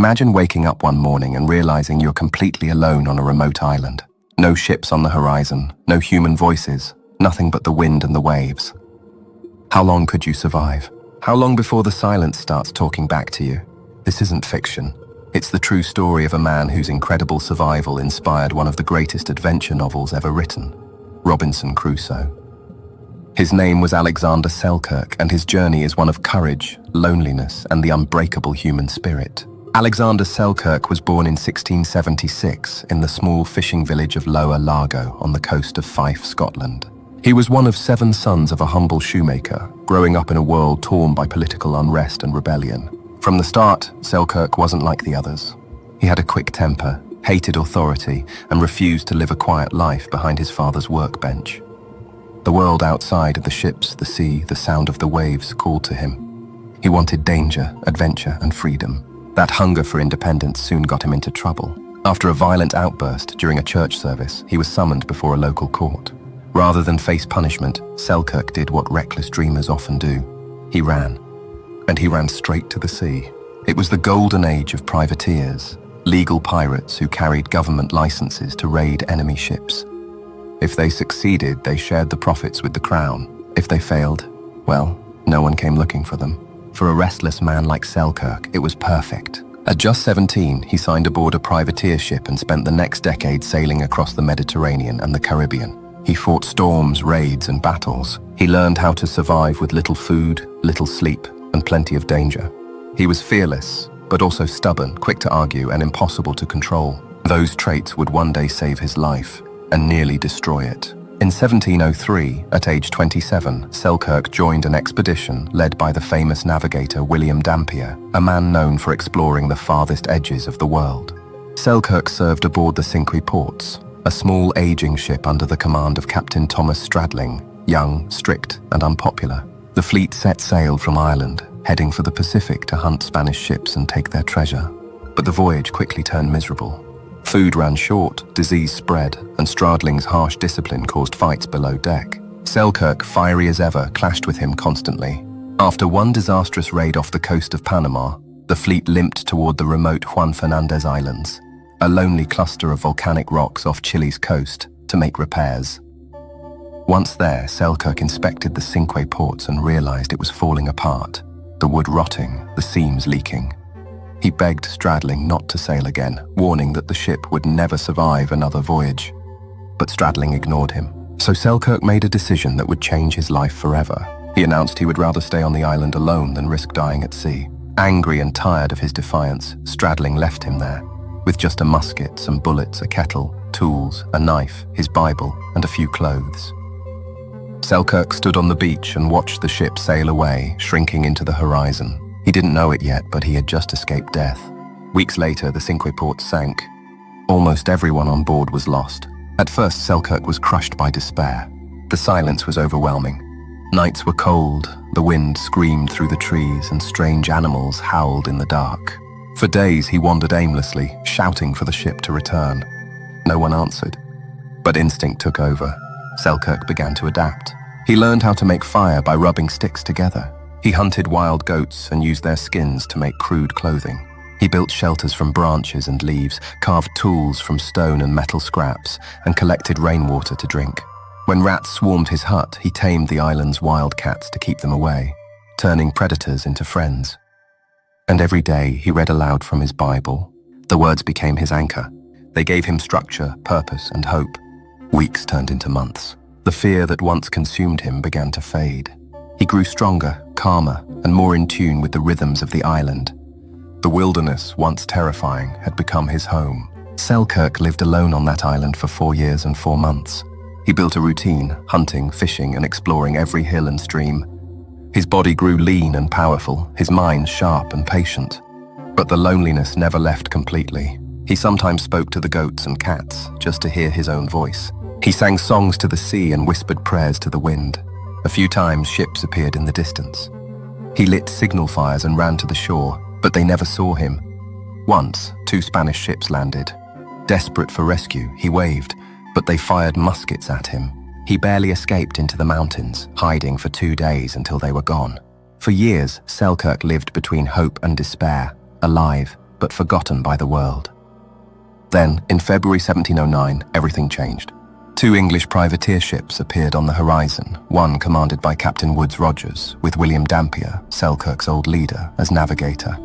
Imagine waking up one morning and realizing you're completely alone on a remote island. No ships on the horizon, no human voices, nothing but the wind and the waves. How long could you survive? How long before the silence starts talking back to you? This isn't fiction. It's the true story of a man whose incredible survival inspired one of the greatest adventure novels ever written, Robinson Crusoe. His name was Alexander Selkirk, and his journey is one of courage, loneliness, and the unbreakable human spirit. Alexander Selkirk was born in 1676 in the small fishing village of Lower Largo on the coast of Fife, Scotland. He was one of 7 sons of a humble shoemaker, growing up in a world torn by political unrest and rebellion. From the start, Selkirk wasn't like the others. He had a quick temper, hated authority, and refused to live a quiet life behind his father's workbench. The world outside of the ships, the sea, the sound of the waves called to him. He wanted danger, adventure, and freedom. That hunger for independence soon got him into trouble. After a violent outburst during a church service, he was summoned before a local court. Rather than face punishment, Selkirk did what reckless dreamers often do. He ran. And he ran straight to the sea. It was the golden age of privateers, legal pirates who carried government licenses to raid enemy ships. If they succeeded, they shared the profits with the crown. If they failed, well, no one came looking for them. For a restless man like Selkirk, it was perfect. At just 17, he signed aboard a privateer ship and spent the next decade sailing across the Mediterranean and the Caribbean. He fought storms, raids, and battles. He learned how to survive with little food, little sleep, and plenty of danger. He was fearless, but also stubborn, quick to argue, and impossible to control. Those traits would one day save his life and nearly destroy it. In 1703, at age 27, Selkirk joined an expedition led by the famous navigator William Dampier, a man known for exploring the farthest edges of the world. Selkirk served aboard the Cinque Ports, a small aging ship under the command of Captain Thomas Stradling, young, strict, and unpopular. The fleet set sail from Ireland, heading for the Pacific to hunt Spanish ships and take their treasure. But the voyage quickly turned miserable. Food ran short, disease spread, and Stradling's harsh discipline caused fights below deck. Selkirk, fiery as ever, clashed with him constantly. After one disastrous raid off the coast of Panama, the fleet limped toward the remote Juan Fernandez Islands, a lonely cluster of volcanic rocks off Chile's coast, to make repairs. Once there, Selkirk inspected the Cinque Ports and realized it was falling apart, the wood rotting, the seams leaking. He begged Stradling not to sail again, warning that the ship would never survive another voyage. But Stradling ignored him. So Selkirk made a decision that would change his life forever. He announced he would rather stay on the island alone than risk dying at sea. Angry and tired of his defiance, Stradling left him there, with just a musket, some bullets, a kettle, tools, a knife, his Bible, and a few clothes. Selkirk stood on the beach and watched the ship sail away, shrinking into the horizon. He didn't know it yet, but he had just escaped death. Weeks later, the Cinque Ports sank. Almost everyone on board was lost. At first, Selkirk was crushed by despair. The silence was overwhelming. Nights were cold, the wind screamed through the trees, and strange animals howled in the dark. For days, he wandered aimlessly, shouting for the ship to return. No one answered. But instinct took over. Selkirk began to adapt. He learned how to make fire by rubbing sticks together. He hunted wild goats and used their skins to make crude clothing. He built shelters from branches and leaves, carved tools from stone and metal scraps, and collected rainwater to drink. When rats swarmed his hut, he tamed the island's wild cats to keep them away, turning predators into friends. And every day he read aloud from his Bible. The words became his anchor. They gave him structure, purpose, and hope. Weeks turned into months. The fear that once consumed him began to fade. He grew stronger, calmer, and more in tune with the rhythms of the island. The wilderness, once terrifying, had become his home. Selkirk lived alone on that island for 4 years and 4 months. He built a routine, hunting, fishing, and exploring every hill and stream. His body grew lean and powerful, his mind sharp and patient. But the loneliness never left completely. He sometimes spoke to the goats and cats, just to hear his own voice. He sang songs to the sea and whispered prayers to the wind. A few times, ships appeared in the distance. He lit signal fires and ran to the shore, but they never saw him. Once, 2 Spanish ships landed. Desperate for rescue, he waved, but they fired muskets at him. He barely escaped into the mountains, hiding for 2 days until they were gone. For years, Selkirk lived between hope and despair, alive, but forgotten by the world. Then, in February 1709, everything changed. Two English privateer ships appeared on the horizon, one commanded by Captain Woodes Rogers, with William Dampier, Selkirk's old leader, as navigator.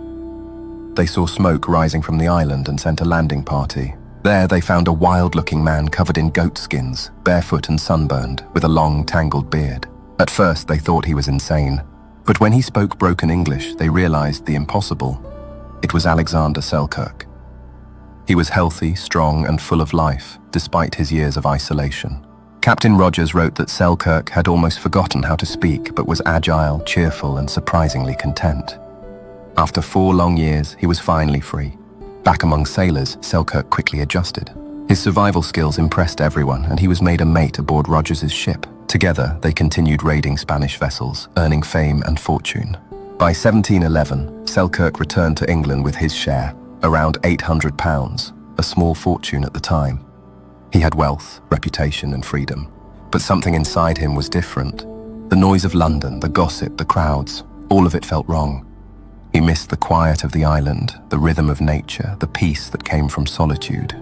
They saw smoke rising from the island and sent a landing party. There they found a wild-looking man covered in goat skins, barefoot and sunburned, with a long, tangled beard. At first they thought he was insane, but when he spoke broken English, they realized the impossible. It was Alexander Selkirk. He was healthy, strong, and full of life, despite his years of isolation. Captain Rogers wrote that Selkirk had almost forgotten how to speak, but was agile, cheerful, and surprisingly content. After 4 long years, he was finally free. Back among sailors, Selkirk quickly adjusted. His survival skills impressed everyone, and he was made a mate aboard Rogers's ship. Together, they continued raiding Spanish vessels, earning fame and fortune. By 1711, Selkirk returned to England with his share, around £800, a small fortune at the time. He had wealth, reputation, and freedom, but something inside him was different. The noise of London, the gossip, the crowds, all of it felt wrong. He missed the quiet of the island, the rhythm of nature, the peace that came from solitude.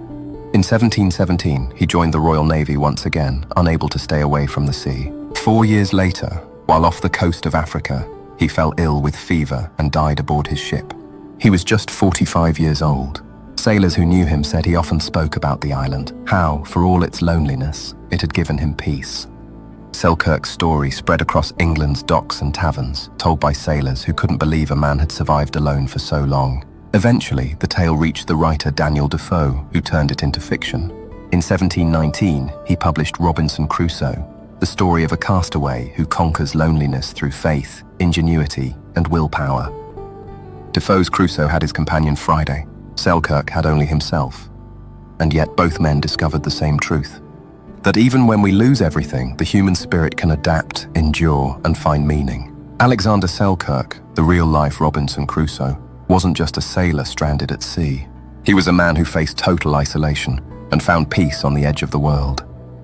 In 1717, he joined the Royal Navy once again, unable to stay away from the sea. 4 years later, while off the coast of Africa, he fell ill with fever and died aboard his ship. He was just 45 years old. Sailors who knew him said he often spoke about the island, how, for all its loneliness, it had given him peace. Selkirk's story spread across England's docks and taverns, told by sailors who couldn't believe a man had survived alone for so long. Eventually, the tale reached the writer Daniel Defoe, who turned it into fiction. In 1719, he published Robinson Crusoe, the story of a castaway who conquers loneliness through faith, ingenuity, and willpower. Defoe's Crusoe had his companion Friday. Selkirk had only himself. And yet both men discovered the same truth: that even when we lose everything, the human spirit can adapt, endure, and find meaning. Alexander Selkirk, the real-life Robinson Crusoe, wasn't just a sailor stranded at sea. He was a man who faced total isolation and found peace on the edge of the world.